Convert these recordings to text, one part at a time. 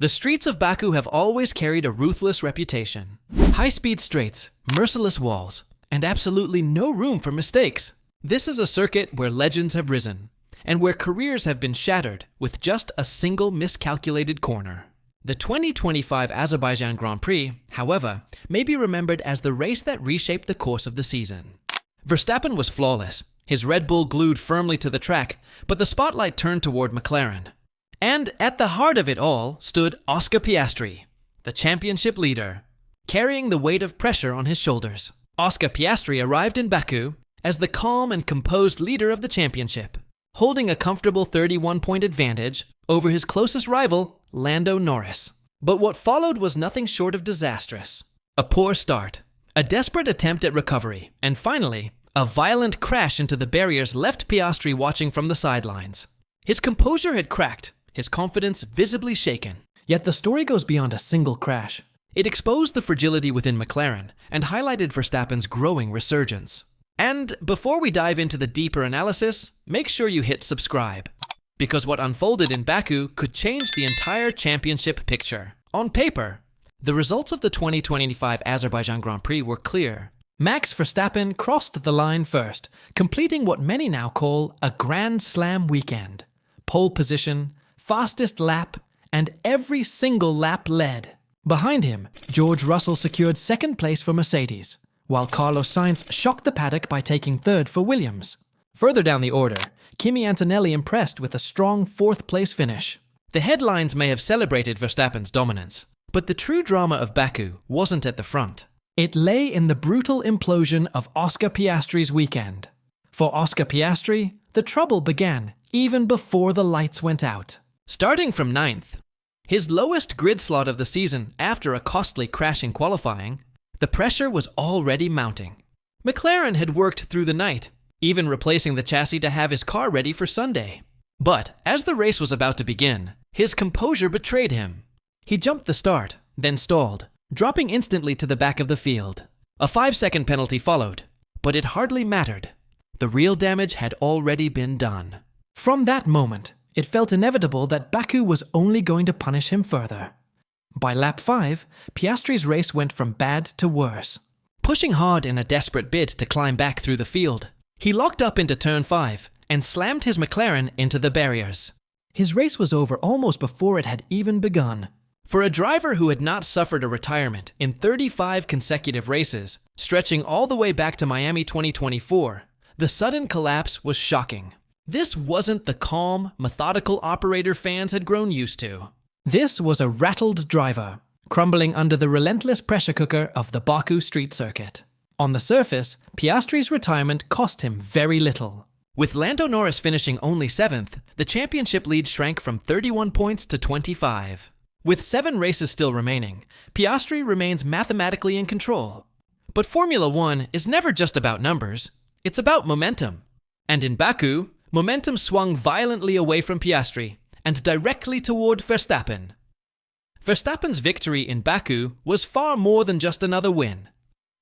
The streets of Baku have always carried a ruthless reputation. High-speed straights, merciless walls, and absolutely no room for mistakes. This is a circuit where legends have risen, and where careers have been shattered with just a single miscalculated corner. The 2025 Azerbaijan Grand Prix, however, may be remembered as the race that reshaped the course of the season. Verstappen was flawless, his Red Bull glued firmly to the track, but the spotlight turned toward McLaren. And at the heart of it all stood Oscar Piastri, the championship leader, carrying the weight of pressure on his shoulders. Oscar Piastri arrived in Baku as the calm and composed leader of the championship, holding a comfortable 31-point advantage over his closest rival, Lando Norris. But what followed was nothing short of disastrous. A poor start, a desperate attempt at recovery, and finally, a violent crash into the barriers left Piastri watching from the sidelines. His composure had cracked, his confidence visibly shaken. Yet the story goes beyond a single crash. It exposed the fragility within McLaren and highlighted Verstappen's growing resurgence. And before we dive into the deeper analysis, make sure you hit subscribe, because what unfolded in Baku could change the entire championship picture. On paper, the results of the 2025 Azerbaijan Grand Prix were clear. Max Verstappen crossed the line first, completing what many now call a Grand Slam weekend. Pole position, fastest lap, and every single lap led. Behind him, George Russell secured second place for Mercedes, while Carlos Sainz shocked the paddock by taking third for Williams. Further down the order, Kimi Antonelli impressed with a strong fourth-place finish. The headlines may have celebrated Verstappen's dominance, but the true drama of Baku wasn't at the front. It lay in the brutal implosion of Oscar Piastri's weekend. For Oscar Piastri, the trouble began even before the lights went out. Starting from 9th, his lowest grid slot of the season after a costly crash in qualifying, the pressure was already mounting. McLaren had worked through the night, even replacing the chassis to have his car ready for Sunday. But as the race was about to begin, his composure betrayed him. He jumped the start, then stalled, dropping instantly to the back of the field. A 5-second penalty followed, but it hardly mattered. The real damage had already been done. From that moment, it felt inevitable that Baku was only going to punish him further. By lap 5, Piastri's race went from bad to worse. Pushing hard in a desperate bid to climb back through the field, he locked up into turn 5 and slammed his McLaren into the barriers. His race was over almost before it had even begun. For a driver who had not suffered a retirement in 35 consecutive races, stretching all the way back to Miami 2024, the sudden collapse was shocking. This wasn't the calm, methodical operator fans had grown used to. This was a rattled driver, crumbling under the relentless pressure cooker of the Baku street circuit. On the surface, Piastri's retirement cost him very little. With Lando Norris finishing only 7th, the championship lead shrank from 31 points to 25. With 7 races still remaining, Piastri remains mathematically in control. But Formula One is never just about numbers, it's about momentum. And in Baku, momentum swung violently away from Piastri and directly toward Verstappen. Verstappen's victory in Baku was far more than just another win.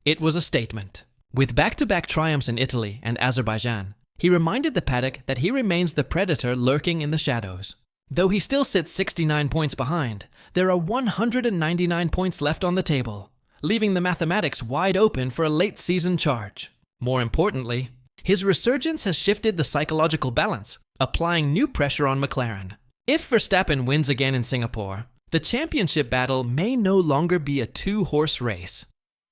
It was a statement. With back-to-back triumphs in Italy and Azerbaijan, he reminded the paddock that he remains the predator lurking in the shadows. Though he still sits 69 points behind, there are 199 points left on the table, leaving the mathematics wide open for a late-season charge. More importantly, his resurgence has shifted the psychological balance, applying new pressure on McLaren. If Verstappen wins again in Singapore, the championship battle may no longer be a two-horse race.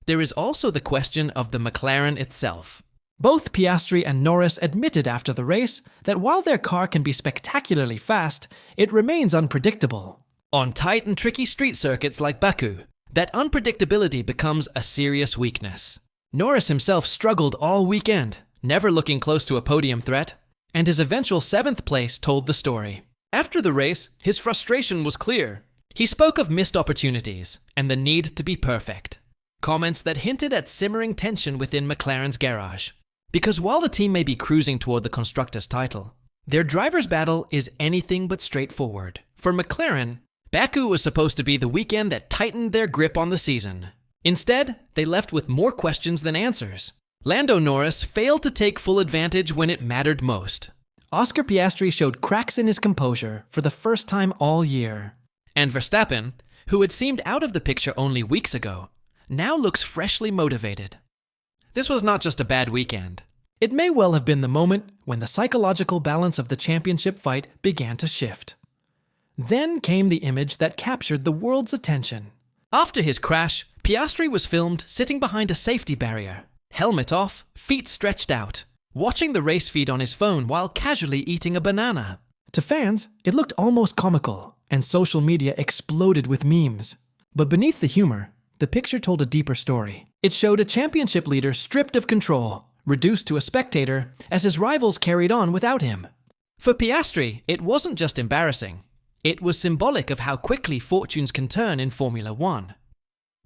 There is also the question of the McLaren itself. Both Piastri and Norris admitted after the race that while their car can be spectacularly fast, it remains unpredictable. On tight and tricky street circuits like Baku, that unpredictability becomes a serious weakness. Norris himself struggled all weekend, never looking close to a podium threat, and his eventual 7th place told the story. After the race, his frustration was clear. He spoke of missed opportunities and the need to be perfect, comments that hinted at simmering tension within McLaren's garage. Because while the team may be cruising toward the constructors' title, their driver's battle is anything but straightforward. For McLaren, Baku was supposed to be the weekend that tightened their grip on the season. Instead, they left with more questions than answers. Lando Norris failed to take full advantage when it mattered most. Oscar Piastri showed cracks in his composure for the first time all year. And Verstappen, who had seemed out of the picture only weeks ago, now looks freshly motivated. This was not just a bad weekend. It may well have been the moment when the psychological balance of the championship fight began to shift. Then came the image that captured the world's attention. After his crash, Piastri was filmed sitting behind a safety barrier, helmet off, feet stretched out, watching the race feed on his phone while casually eating a banana. To fans, it looked almost comical, and social media exploded with memes. But beneath the humor, the picture told a deeper story. It showed a championship leader stripped of control, reduced to a spectator, as his rivals carried on without him. For Piastri, it wasn't just embarrassing. It was symbolic of how quickly fortunes can turn in Formula One.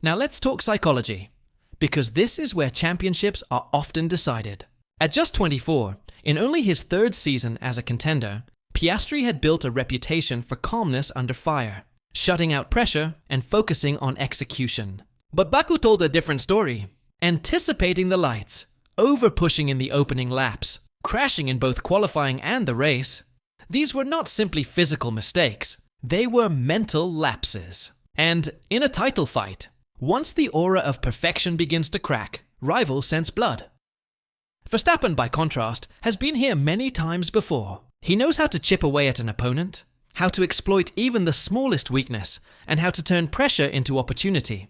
Now let's talk psychology, because this is where championships are often decided. At just 24, in only his third season as a contender, Piastri had built a reputation for calmness under fire, shutting out pressure and focusing on execution. But Baku told a different story, anticipating the lights, over-pushing in the opening laps, crashing in both qualifying and the race. These were not simply physical mistakes, they were mental lapses. And in a title fight, once the aura of perfection begins to crack, rivals sense blood. Verstappen, by contrast, has been here many times before. He knows how to chip away at an opponent, how to exploit even the smallest weakness, and how to turn pressure into opportunity.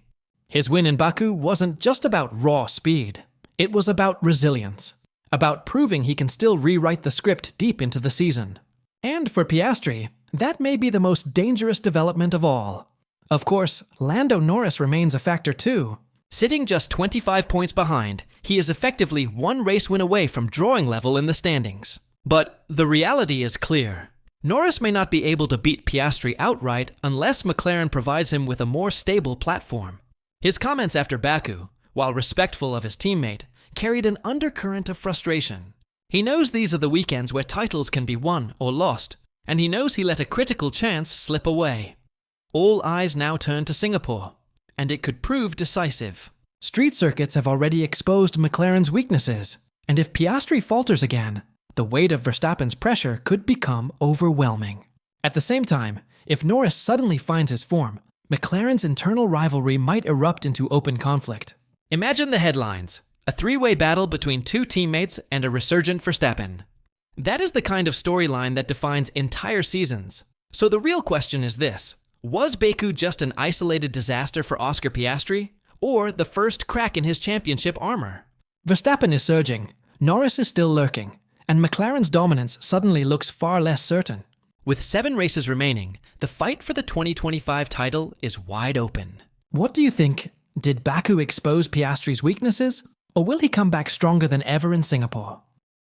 His win in Baku wasn't just about raw speed. It was about resilience, about proving he can still rewrite the script deep into the season. And for Piastri, that may be the most dangerous development of all. Of course, Lando Norris remains a factor too. Sitting just 25 points behind, he is effectively one race win away from drawing level in the standings. But the reality is clear. Norris may not be able to beat Piastri outright unless McLaren provides him with a more stable platform. His comments after Baku, while respectful of his teammate, carried an undercurrent of frustration. He knows these are the weekends where titles can be won or lost, and he knows he let a critical chance slip away. All eyes now turn to Singapore, and it could prove decisive. Street circuits have already exposed McLaren's weaknesses, and if Piastri falters again, the weight of Verstappen's pressure could become overwhelming. At the same time, if Norris suddenly finds his form, McLaren's internal rivalry might erupt into open conflict. Imagine the headlines: a three-way battle between two teammates and a resurgent Verstappen. That is the kind of storyline that defines entire seasons. So the real question is this: was Baku just an isolated disaster for Oscar Piastri, or the first crack in his championship armor? Verstappen is surging, Norris is still lurking, and McLaren's dominance suddenly looks far less certain. With 7 races remaining, the fight for the 2025 title is wide open. What do you think? Did Baku expose Piastri's weaknesses, or will he come back stronger than ever in Singapore?